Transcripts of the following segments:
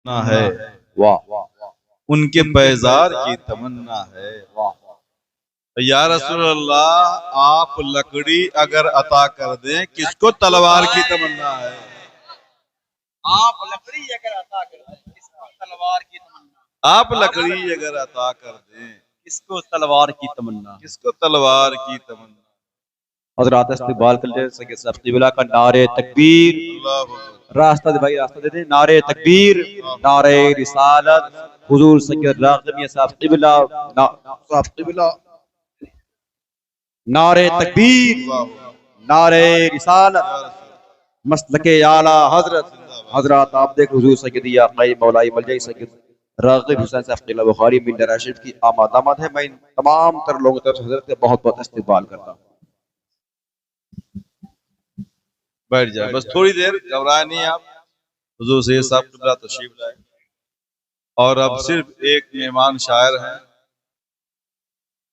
ना है, वाह उनके पैजार की तमन्ना है। या रसूल अल्लाह, आप लकड़ी अगर अता कर दें, किसको तलवार की तमन्ना है? आप लकड़ी अगर अता कर दें, किसको तलवार की तमन्ना? आप लकड़ी अगर अता कर दें, किसको तलवार की तमन्ना? किसको तलवार की तमन्ना? हजरात इस्तेमाल कर ले सके सब क़िबला का नारे तकबीर, रास्ता दे भाई, रास्ता दे दे, नारे तकबीर, नारे रिसालत, हुजूर सैयद राग़िब मियां साहब क़िबला, साहब क़िबला, नारे तकबीर, नारे रिसालत, मसलके आला हजरत। हजरत आप देख हुजूर सैयद या क़ई मौलाई मौलाई सैयद राग़िब हुसैन साहब क़िबला बुखारी मिंबर राशिद की आमद है। मैं इन तमाम तर लोगों की तरफ से हजरत बहुत बहुत इस्तेमाल करता हूँ। बैठ जाए, बस थोड़ी देर, घबराए नहीं आप। हुजूर सैयद साहब क़िबला तशरीफ लाए और अब सिर्फ एक मेहमान शायर हैं,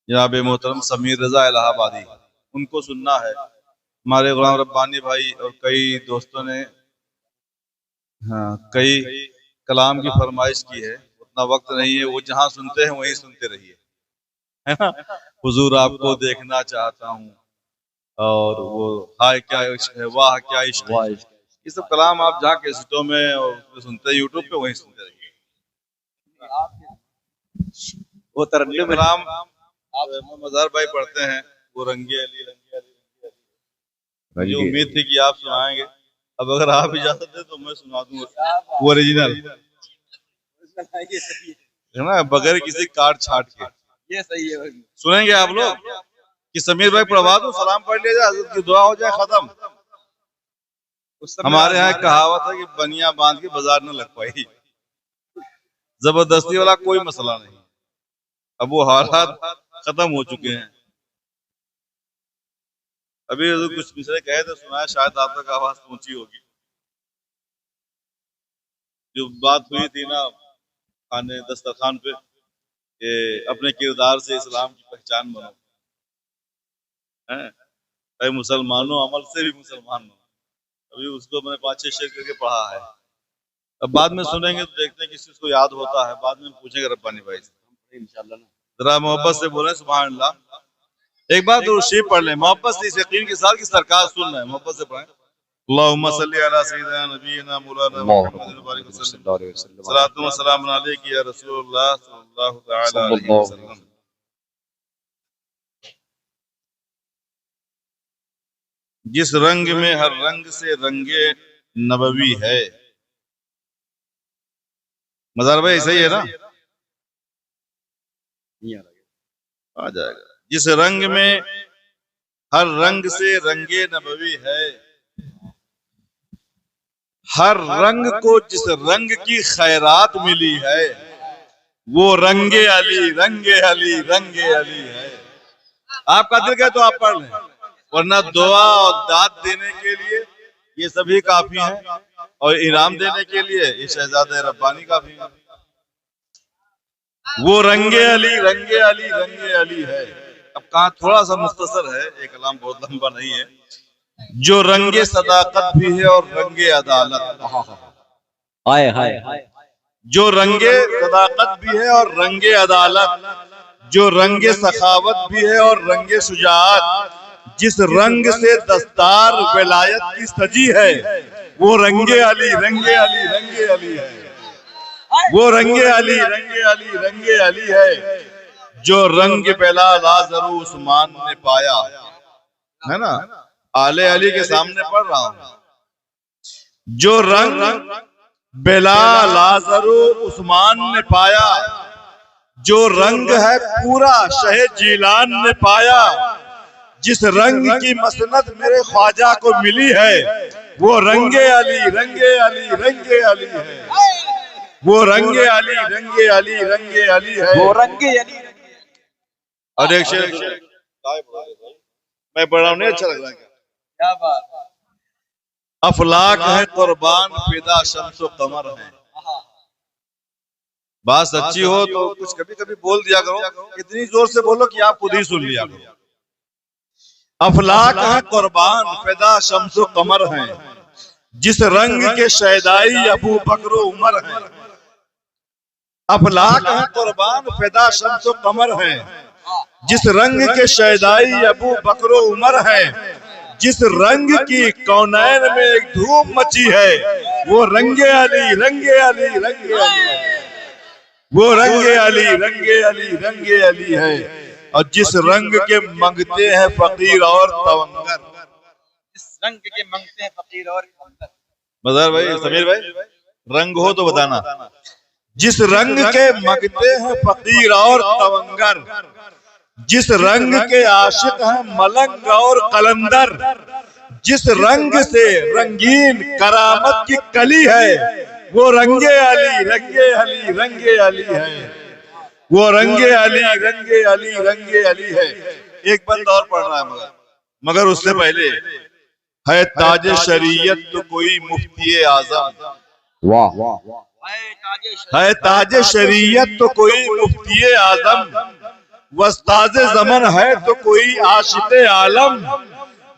जनाब मोहतरम समीर रजा इलाहाबादी, उनको सुनना है। हमारे गुलाम रब्बानी भाई और कई दोस्तों ने कई कलाम की फरमाइश की है, उतना वक्त नहीं है, वो जहाँ सुनते हैं वहीं सुनते रहिए, है ना। हुजूर आपको देखना चाहता हूँ, और वो हाय क्या इश्क है, वाह क्या इश्क है, ये सब कलाम आप जहाँ कैसेटों में और सुनते हैं यूट्यूब पे, वहीं सुनते रहिए। वो तरन्नुम कलाम मज़हर भाई पढ़ते हैं, वो रंगे अली रंगे अली रंगे अली, मुझे उम्मीद थी कि आप सुनाएंगे। अब अगर आप इजाजत दें तो मैं सुना दूंगा वो ओरिजिनल, है ना, बगैर किसी काट छाट के। ये सही है भाई। सुनेंगे आप लोग कि समीर भाई पढ़वा दो, सलाम पढ़ लिया जाए, हज़रत की दुआ हो जाए, खत्म। हमारे यहाँ कहावत है कि बनिया बांध के बाजार न लग पाई। जबरदस्ती वाला कोई मसला नहीं, अब वो हालात खत्म हो चुके हैं। अभी कुछ पिछले कहे थे, सुनाया, शायद आप तक आवाज पहुंची होगी। जो बात हुई थी ना खाने दस्तरखान पे, कि अपने किरदार से इस्लाम की पहचान बनो, है मुसलमानों, अमल से भी मुसलमान बनो। अभी उसको मैंने 5-6 शेर करके पढ़ा है। अब बाद में सुनेंगे तो देखते हैं किसी को याद होता है, बाद में पूछेंगे रब्बानी भाई से इंशाल्लाह। जरा मोहब्बत से बोले सुभान अल्लाह, एक बार दुरूद शरीफ पढ़ लें मोहब्बत से, इस यकीन के साथ कि सरकार सुन रहे हैं। मोहब्बत से पढ़ें, अल्लाहुम्मा सल्ली अला सय्यिदिना नबीना मौलाना मुहम्मद सल्लल्लाहु अलैहि वसल्लम, सलातु व सलाम अलैका या रसूलल्लाह सल्लल्लाहु तआला अलैहि वसल्लम। जिस रंग में हर रंग से रंगे नबवी है, मज़हर भाई सही है ना, आ जाएगा। जिस रंग में हर रंग से रंगे नबवी है, हर रंग को जिस रंग की खैरात मिली है, वो रंगे अली रंगे अली रंगे अली है। आपका दिल कहे तो आप पढ़ लें, वरना दुआ और दाद देने के लिए ये सभी काफी हैं, और इनाम देने के लिए ये शहजादे रब्बानी काफी है। वो रंगे अली रंगे अली रंगे अली है। अब कहा थोड़ा सा मुख्तसर है, एक कलाम बहुत लंबा नहीं है। जो रंगे सदाकत भी है और रंगे अदालत, हाय हाय, जो रंगे सदाकत भी है और रंगे अदालत, जो रंगे सखावत भी है और रंगे शुजाअत, जिस रंग से दस्तार विलायत की सजी है, वो रंगे अली रंगे अली रंगे अली है। वो रंगे अली रंगे अली रंगे अली है। जो रंग बेलाल आज़रू उस्मान ने पाया, है ना, आले अली के सामने पढ़ रहा हूं। जो रंग बेलाल आज़रू उस्मान ने पाया, जो रंग है पूरा शहे जीलान ने पाया, जिस रंग की मसनद मेरे ख्वाजा को मिली है, वो रंगे अली रंगे अली रंगे अली है। वो रंगे अली रंगे अली रंगे अली है। वो रंगे अली। और एक शेर मैं पढ़ रहा हूं, नहीं अच्छा लग रहा है क्या बात है। अफलाक है कुर्बान फिदा शम्स कमर है। बात सच्ची हो तो कुछ कभी कभी बोल दिया करो, इतनी जोर से बोलो कि आप खुद ही सुन लिया करो। अफलाक है कुर्बान फिदा शम्स कमर है, जिस रंग के शहदाई अबू बकर उमर है, अफलाक है कुर्बान फिदा शम्स व कमर है, जिस रंग के शैदाई अबू बकर उमर है, जिस रंग की कौनैन में एक धूम मची है, वो रंगे अली रंगे अली रंगे अली है। वो रंगे अली रंगे अली रंगे अली है। और जिस रंग के मंगते हैं फकीर और तवंगर, जिस रंग के मंगते हैं फकीर और तवंगर। मजहर भाई, समीर भाई, रंग हो तो बताना। जिस रंग के मंगते हैं फकीर और तवंगर, जिस रंग के आशिक हैं मलंग और कलंदर, जिस रंग से रंगीन करामत की कली है, वो रंगे अली रंगे अली रंगे अली है। वो रंगे अली रंगे अली रंगे अली है। एक बंद और पढ़ रहा है मगर उससे पहले, है ताज शरीयत तो कोई मुफ्ती आजम, वाह, है ताज शरीयत तो कोई मुफ्ती आजम, वस्ताज ज़मन है तो कोई आशिक आलम,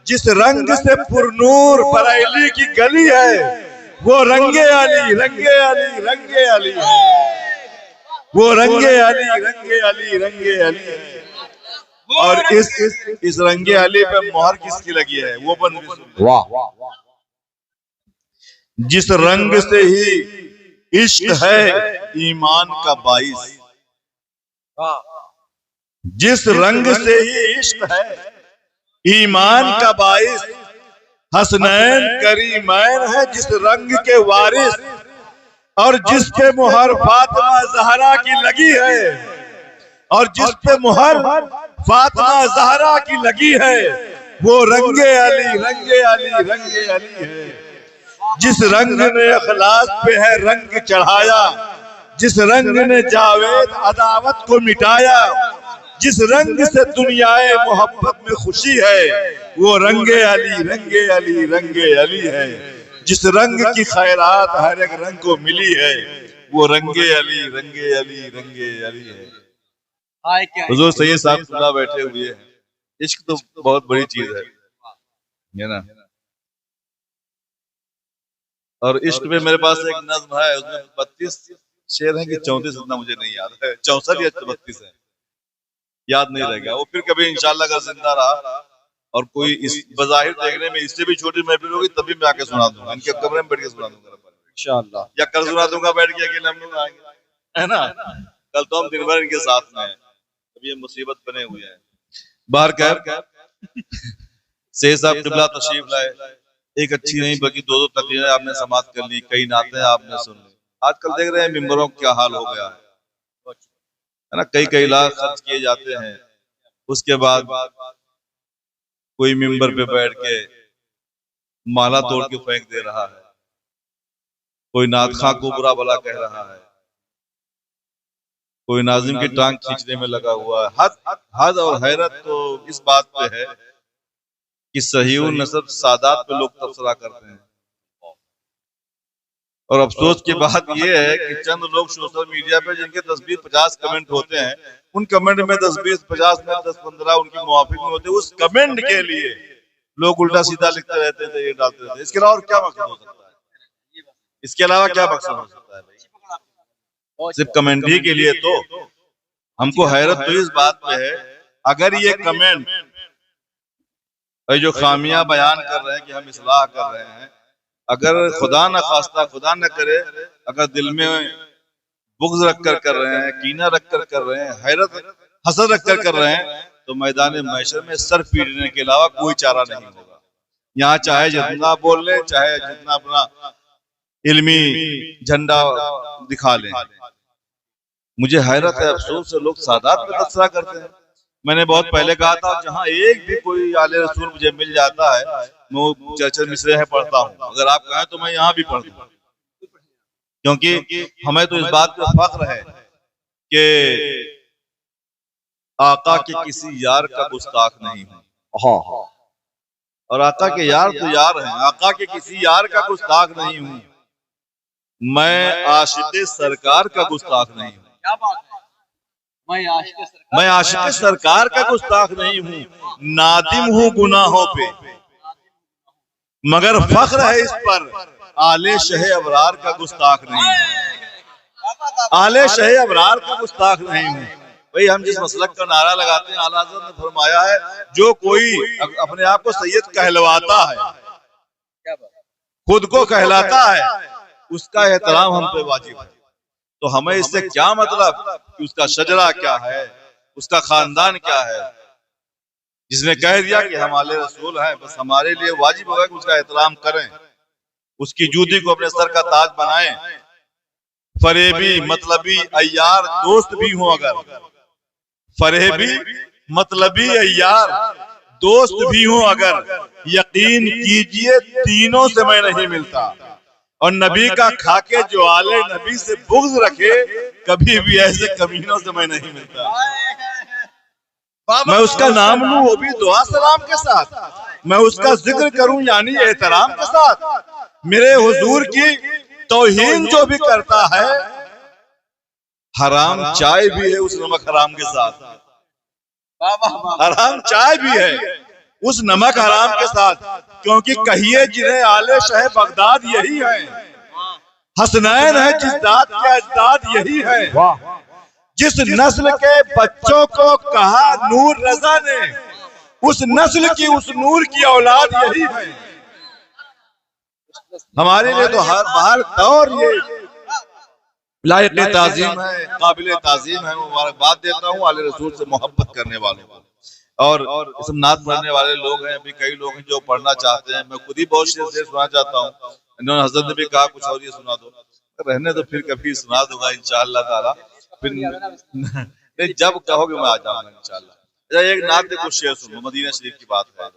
जिस रंग से पुरनूर बरेली की गली है, वो रंगे अली रंगे अली रंगे अली है। वो रंगे अली रंगे अली रंगे अली है। और इस रंगे अली पे मोहर किसकी लगी है, वो बंद भी सुन। वाह, जिस रंग से ही इश्क है ईमान का बाइस, जिस रंग से ही इश्क है ईमान का बाइस, हसनैन करीमैन है जिस रंग के वारिस, और जिस पे मुहर फातिमा ज़हरा की लगी है, और जिस पे मुहर फातिमा ज़हरा की लगी है, वो रंगे अली रंगे अली रंगे अली है। जिस रंग ने अखलास पे है रंग चढ़ाया, जिस रंग ने जावेद अदावत को मिटाया, जिस रंग से दुनियाए मोहब्बत में खुशी है, वो रंगे अली रंगे अली रंगे अली है। जिस रंग की खैरात हर एक रंग को मिली है, वो रंगे अली रंगे अली रंगे अली है। हुजूर सैयद साहब खुदा बैठे हुए हैं। इश्क तो बहुत बड़ी चीज है ना। और इश्क में मेरे पास एक नज्म है, उसमें 32 शेर हैं कि 34, इतना मुझे नहीं याद है, 64 या 32 है, याद नहीं रहेगा। वो फिर कभी इंशाल्लाह अगर जिंदा रहा और कोई इस बजाहिर देखने में इससे भी छोटी महफिल होगी तभी मैं आके सुना दूंगा, इनके कमरे में बैठ के सुना दूंगा इंशाल्लाह, या कल सुना दूंगा बैठ के, अकेले हम लोग आएंगे, है ना। कल तो हम दिन भर इनके साथ में हैं, अभी ये मुसीबत बने हुए हैं। बाहर कर से साहब क़िबला तशरीफ लाए, एक अच्छी नहीं बल्कि दो तकरीरें आपने समाप्त कर ली, कई नाते आपने सुन ली। आजकल देख रहे हैं मिंबरों का क्या हाल हो गया है ना, कई लाख खर्च किए जाते हैं, उसके बाद कोई मिंबर पे बैठ के माला तोड़ के फेंक दे रहा है, कोई नादखा को बुरा भला कह रहा है, कोई नाजिम की टांग खींचने में लगा हुआ है। हद और हैरत तो इस बात पे है कि सहीह नसब सादात पे लोग तबसरा करते हैं, और अफसोस की बात यह है कि चंद लोग सोशल मीडिया पे जिनके 10-20-50 कमेंट होते हैं, उन कमेंट में 10-20-50 में 10-15 उनकी मुआफिक में होते हैं, उस कमेंट के लिए लोग उल्टा सीधा लिखते रहते थे, ये डालते रहते हैं। इसके अलावा क्या मकसद हो सकता है, इसके अलावा क्या मकसद हो सकता है भाई, सिर्फ कमेंट ही के लिए। तो हमको हैरत तो इस बात पे है, अगर ये कमेंट जो खामियां बयान कर रहे हैं कि हम इस्लाह कर रहे हैं, अगर खुदा न खास्ता खुदा न करे अगर दिल में बुग़्ज़ रख कर रहे हैं, कीना रख कर रहे हैं, हैरत हसद रख कर रहे हैं, तो मैदान महशर में सर पीटने के अलावा कोई चारा नहीं होगा। यहाँ चाहे जितना बोल ले, चाहे जितना अपना इल्मी झंडा दिखा लें, मुझे हैरत है, अफसोस है, लोग सादात पे तबसरा करते हैं। मैंने बहुत पहले कहा था, जहाँ एक भी कोई आले रसूल मुझे मिल जाता है, मैं चर्चा मिसरे है पढ़ता हूँ, अगर आप कहें तो मैं यहाँ भी पढ़ दूँ, क्योंकि हमें तो इस बात पे फख्र है कि आका के किसी यार का गुस्ताख नहीं हूँ। और आका के यार तो यार हैं, आका के किसी यार का गुस्ताख नहीं हूँ, मैं आशिक़े सरकार का गुस्ताख नहीं हूँ। क्या बात है, मैं आशिक़े सरकार का गुस्ताख नहीं हूँ, नादिम हूँ गुनाहों पे, मगर फख्र है इस पर आले शहे अबरार का गुस्ताख नहीं है। आले शह अबरार का गुस्ताख नहीं हूँ। भाई हम जिस मसलक का नारा लगाते हैं, आला हज़रत ने फरमाया है जो कोई अपने आप को सैयद कहलवाता है, खुद को कहलाता है, उसका एहतराम हम पे वाजिब है। तो हमें इससे क्या मतलब कि उसका शजरा क्या है, उसका खानदान क्या है। जिसने कह दिया कि हम आले रसूल हैं, बस हमारे लिए वाजिब होगा कि उसका एहतराम करें, उसकी जूती को अपने सर का ताज बनाएं। फरेबी मतलबी अय्यार दोस्त भी हो, अगर फरेबी मतलबी अय्यार दोस्त भी हो अगर, यकीन कीजिए तीनों से मैं नहीं मिलता। और नबी का खाके जो आले नबी से बुग़्ज़ रखे, कभी भी ऐसे कमीनों से मैं नहीं मिलता। मैं उसका नाम लूं वो भी दुआ सलाम के साथ, मैं उसका जिक्र करूं यानी एहतराम के साथ। मेरे हुजूर की तौहीन जो भी करता है, हराम चाय भी है उस नमक हराम के साथ, हराम चाय भी है उस नमक हराम के साथ। क्योंकि कहिए जिन्हें आले शह बगदाद यही है, हसनैन है जिस दाद के अजदाद यही है, जिस नस्ल के बच्चों को कहा नूर रजा ने, उस नस्ल की उस नूर की औलाद यही है। हमारे लिए तो हर बाहर दौर ये लायक ताज़ीम है, काबिल ताज़ीम है। मुबारकबाद देता हूँ आले रसूल से मोहब्बत करने वालों को। और इसम नात पढ़ने वाले लोग हैं, अभी कई लोग हैं जो पढ़ना चाहते हैं। मैं खुद ही बहुत शेर सुना चाहता हूँ। इन्होंने हज़रत ने भी कहा कुछ और ये सुना दो, रहने तो फिर कभी सुना दूंगा इंशाअल्लाह ताला। फिर नहीं, जब कहोगे मैं आ जाऊंगा इंशाअल्लाह। एक नात के कुछ शेर सुनो, मदीना शरीफ की बात है।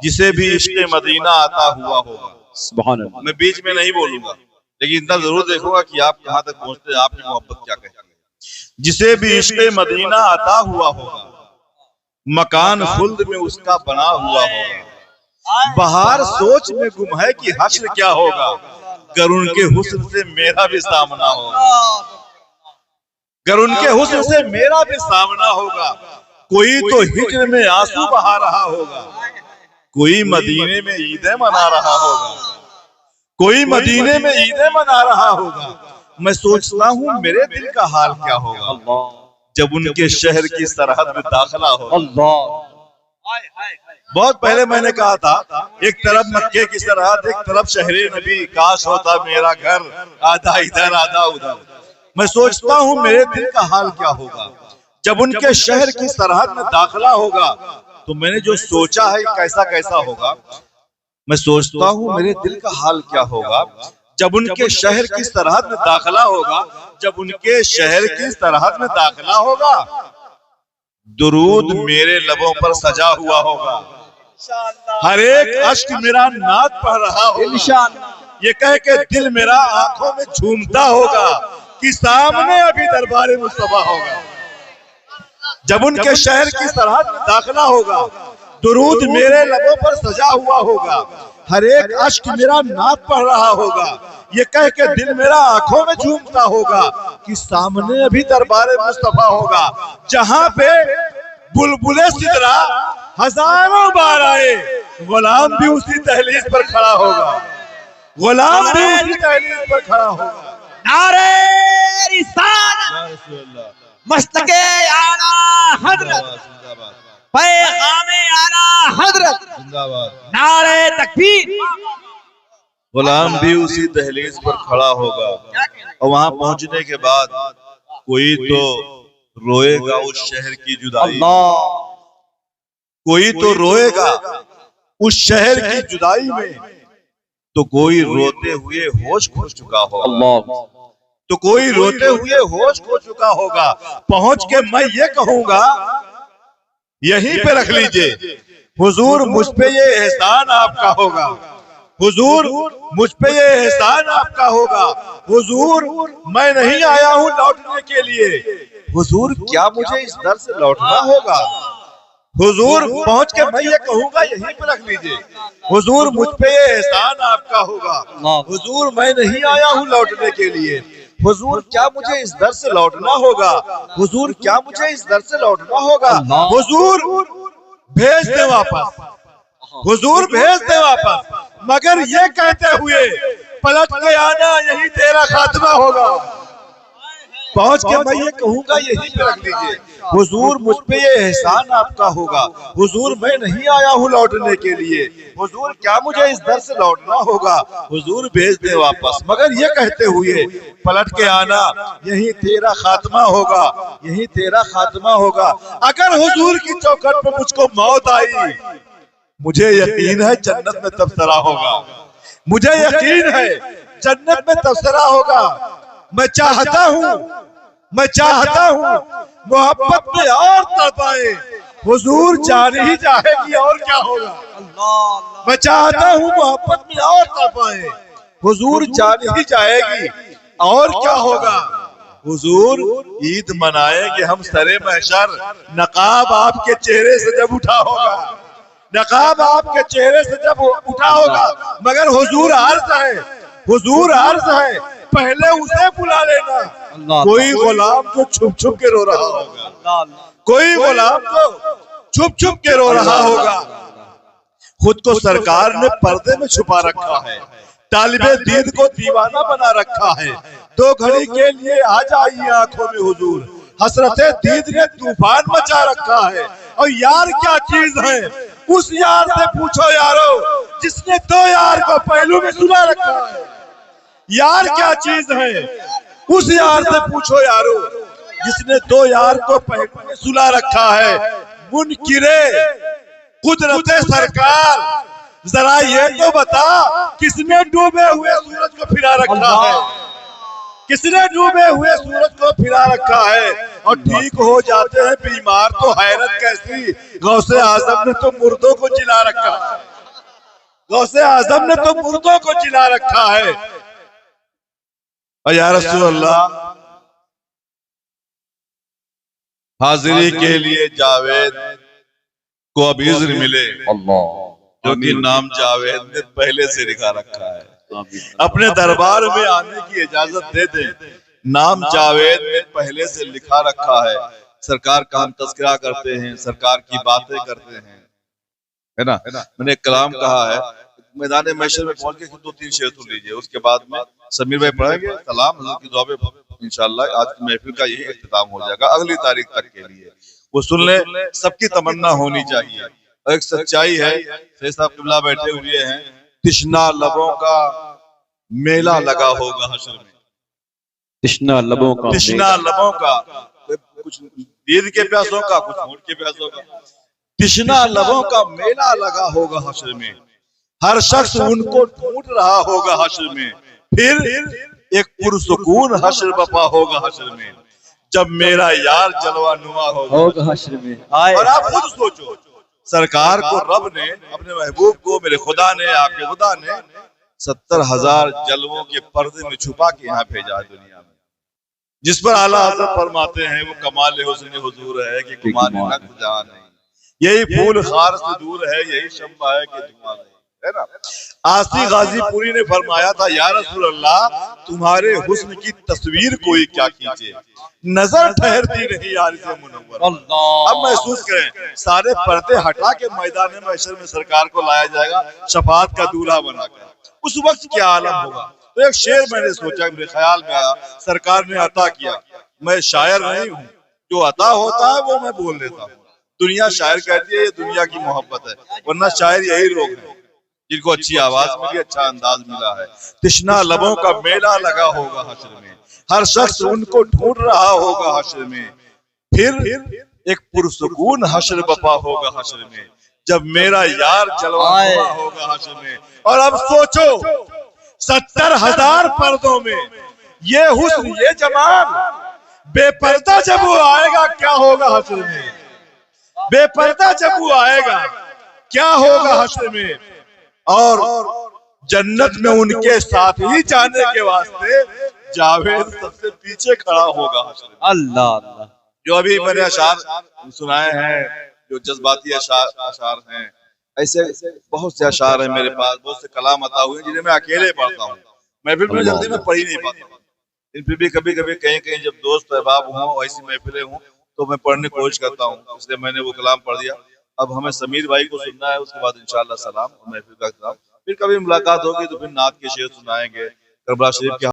जिसे भी इश्क़ मदीना आता हुआ होगा, सुभान अल्लाह। मैं बीच में नहीं बोलूंगा, लेकिन इतना जरूर देखूंगा कि आप कहाँ तक पहुंचते हैं, आपकी मोहब्बत क्या कहती है। जिसे भी इश्क़ मदीना आता हुआ होगा, मकान खुल्द में उसका बना हुआ होगा। बहार सोच में गुम है कि हश्र क्या होगा, गर उनके हुस्न से मेरा भी सामना होगा, गर उनके हुस्न से मेरा भी सामना होगा। कोई तो हिज्र में आंसू बहा रहा होगा, कोई मदीने में ईदें मना रहा होगा, कोई मदीने में ईदें मना रहा होगा। मैं सोचता हूँ मेरे दिल का हाल क्या होगा जब उनके शहर की सरहद में दाखिला हो। बहुत पहले मैंने कहा था, एक तरफ मक्के की सरहद, एक तरफ शहरे नबी, काश होता मेरा घर, आधा इधर आधा उधर। मैं सोचता हूँ मेरे दिल का हाल क्या होगा जब उनके शहर की सरहद में दाखिला होगा। तो मैंने जो सोचा है कैसा कैसा होगा, मैं सोचता हूँ मेरे दिल का हाल क्या होगा जब उनके शहर की सरहद में दाखिला होगा, जब उनके शहर की सरहद में दाखिला होगा। दुरूद मेरे लबों पर सजा हुआ होगा, हर एक अश्क मेरा नात पढ़ रहा होगा, ये कह के दिल मेरा आंखों में झूमता होगा कि सामने अभी दरबार मुस्तफा होगा। जब उनके शहर की सरहद में दाखिला होगा, दुरूद मेरे लबों पर सजा हुआ होगा, हर एक अश्क मेरा नात पढ़ रहा होगा, ये कह के दिल मेरा आंखों में झूमता होगा कि सामने अभी दरबार मुस्तफा होगा। जहां पे बुलबुले सिदरा हजारों बार आए, गुलाम भी उसी दहलीज पर खड़ा होगा, गुलाम भी उसी दहलीज पर खड़ा होगा। नारे रिसालत, मस्तके आला हजरत, पैगामे आला हजरत, नारे तकबीर। गुलाम भी उसी दहलीज पर खड़ा होगा, और वहां पहुंचने के बाद कोई तो रोएगा उस शहर की जुदाई, कोई तो रोएगा उस शहर की जुदाई में, तो कोई रोते हुए होश खो चुका होगा, तो कोई रोते हुए होश खो चुका होगा। पहुंच के मैं ये कहूंगा, यहीं पे रख लीजिए, हुजूर मुझ पे ये एहसान आपका होगा, हुजूर मुझ पे ये एहसान आपका होगा। हुजूर मैं नहीं आया हूँ लौटने के लिए, हुजूर क्या मुझे इस दर से लौटना होगा। हुजूर पहुंच के मैं ये कहूंगा, यहीं पे रख लीजिए, हुजूर मुझ पे ये एहसान आपका होगा, हुजूर मैं नहीं आया हूँ लौटने के लिए, हुजूर क्या मुझे इस दर से लौटना होगा, हुजूर क्या मुझे इस दर से लौटना होगा। हुजूर भेज दे वापस, हुजूर भेज दे वापस, मगर ये कहते हुए पलट के आना, यही तेरा खात्मा होगा, पहुंच के मैं ये कहूंगा यही पे रख लीजिए, हुजूर मुझ पे ये एहसान आपका होगा, हुजूर मैं नहीं आया हूँ लौटने के लिए, हुजूर क्या मुझे इस दर से लौटना होगा, हुजूर भेज दे वापस। मगर ये कहते हुए पलट के आना, यही तेरा खात्मा होगा, यही तेरा खात्मा होगा। अगर हुजूर की चौखट पे मुझको मौत आई, मुझे यकीन है जन्नत में तबसरा होगा, मुझे यकीन है जन्नत में तबसरा होगा। मैं चाहता हूँ मोहब्बत में और तड़पाए, हुजूर जान ही जाएगी और क्या होगा। मैं चाहता हूँ मोहब्बत में और तड़पाए, हुजूर जान ही जाएगी और क्या होगा। हुजूर ईद मनाएंगे हम सरे महशर, नकाब आपके चेहरे से जब उठा होगा, नकाब आपके चेहरे से जब उठा होगा। मगर हुजूर अर्ज है, हुजूर अर्ज है, पहले उसे बुला लेना। कोई गुलाम जो छुप छुप के रो रहा होगा, कोई गुलाम जो छुप छुप के रो रहा होगा। खुद को सरकार ने पर्दे में छुपा रखा है, तालिबे दीद को दीवाना बना रखा है। 2 घड़ी के लिए आ जाइए आंखों में हुजूर, हसरते दीद ने तूफान मचा रखा है। और यार क्या चीज है, उस यार से पूछो यारो जिसने 2 यार को पहलू में सुला रखा है। यार क्या चीज है, उस यार से पूछो यारो जिसने 2 यार को पहलू में सुला रखा है। मुनकिरे कुदरते सरकार, जरा ये तो बता किसने डूबे हुए सूरज को फिरा रखा है, किसने डूबे हुए सूरज को फिरा रखा है। और ठीक हो जाते हैं बीमार तो हैरत कैसी, गौसे आजम ने तो मुर्दों को जिला रखा है, गौसे आजम ने तो मुर्दों को जिला रखा है। और या रसूल अल्लाह, हाजिरी के लिए जावेद को अब इज़्न मिले, जो कि नाम जावेद ने पहले से लिखा रखा है। अपने दरबार में आने की इजाजत दे दें, नाम जावेद ने पहले से लिखा रखा है। सरकार का हम तज़किरा करते हैं, सरकार की बातें करते हैं, है ना। मैंने एक कलाम कहा है, मैदान महशर में पहुंच के 2-3 शेर सुन लीजिए, उसके बाद में समीर भाई पढ़ेंगे सलाम हज़रत की दुआ पे। इंशाअल्लाह आज की महफिल का यही इख्तिताम हो जाएगा अगली तारीख तक के लिए। वो सुन ले, सबकी तमन्ना होनी चाहिए। और एक सच्चाई है, सैयद साहब किबला बैठे हुए हैं, तिश्ना लबों का मेला लगा होगा हश्र में, तिश्ना लबों का, तिश्ना लबों का, कुछ दीद के प्यासों का, कुछ होंठ के प्यासों का, तिश्ना लबों का मेला लगा होगा हश्र में। हर शख्स उनको ढूंढ रहा होगा हश्र में, फिर एक पुरसुकून हश्र बपा होगा हश्र में, जब मेरा यार जलवा नुमा होगा हश्र में। और आप खुद सोचो, सरकार को रब ने, अपने महबूब को, मेरे खुदा ने, आपके खुदा ने 70,000 जलवों के पर्दे में छुपा के यहाँ भेजा है दुनिया में, जिस पर आला हज़रत फरमाते हैं वो कमाल हुस्न हुजूर है कि गुमान नक्श जहां नहीं, यही फूल खार से दूर है, यही शम्मा है कि धुआं नहीं, है ना। आसी गाजीपुरी ने फरमाया था, या रसूल अल्लाह तुम्हारे हुस्न की तस्वीर कोई क्या खींचे, नजर ठहरती नहीं यार से मुनव्वर। अब महसूस करें, सारे पर्दे हटा के मैदान महशर में सरकार को लाया जाएगा शफाअत का दूल्हा बनाकर, उस वक्त क्या आलम होगा। तो एक शेर मैंने सोचा, मेरे ख्याल में आया, सरकार ने अता किया, मैं शायर नहीं हूँ, जो अता होता है वो मैं बोल देता हूँ। दुनिया शायर कहती है ये दुनिया की मोहब्बत है, वरना शायर यही लोग हैं जिनको अच्छी आवाज मिली, अच्छा अंदाज मिला है। तिश्ना लबों का मेला लगा होगा हश्र में, हर शख्स उनको ढूंढ रहा होगा हश्र में, फिर एक पुरसुकून हश्र बपा होगा हश्र में, जब मेरा यार जलवा होगा हश्र में। और अब सोचो 70,000 पर्दों में ये हुस्न, ये जमाल, बेपर्दा जब वो आएगा क्या होगा हश्र में, बेपर्दा जब वो आएगा क्या होगा हश्र में। और जन्नत में उनके साथ ही जाने के वास्ते जावेद सबसे पीछे खड़ा होगा हश्र में। अल्लाह अल्लाह। जो अभी मैंने अशार सुनाए हैं, जो जज्बाती अशार हैं, ऐसे बहुत से अशार हैं मेरे पास, बहुत से कलाम अता हुए जिन्हें मैं अकेले पढ़ता हूँ, महफिल में जल्दी में पढ़ ही नहीं पाता, लेकिन फिर भी कभी कभी कहीं कहीं जब दोस्त अहबाब हों, ऐसी महफिलें हों, तो मैं पढ़ने की कोशिश करता हूँ, इसलिए मैंने वो कलाम पढ़ दिया। अब हमें समीर भाई को सुनना है, उसके बाद इंशाअल्लाह सलाम महफिल का, फिर कभी मुलाकात होगी तो फिर नात के शेर सुनाएंगे, करबला शरीफ के